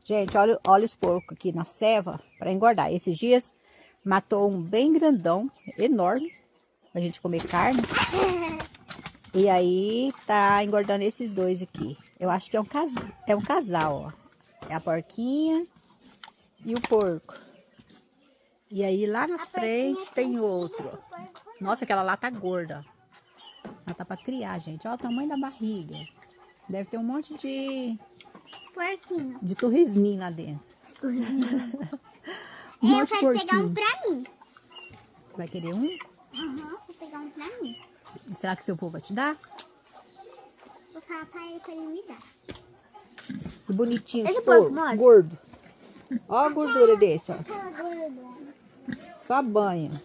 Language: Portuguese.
Gente, olha os porcos aqui na ceva para engordar. Esses dias matou um bem grandão, enorme, pra gente comer carne. E aí tá engordando esses dois aqui. Eu acho que é um casal, ó. É a porquinha e o porco. E aí lá na frente tem outro. Nossa, aquela lá tá gorda. Ela tá pra criar, gente. Olha o tamanho da barriga. Deve ter um monte de Porquinho. de torresminho lá dentro. Eu quero pegar um pra mim. Vai querer um? Aham, vou pegar um pra mim. Será que seu avô vai te dar? Vou falar pra ele me dar. Que bonitinho esse Esse porco porco, morde? gordo. Ó a gordura desse, ó. Aquela gorda. Só banha.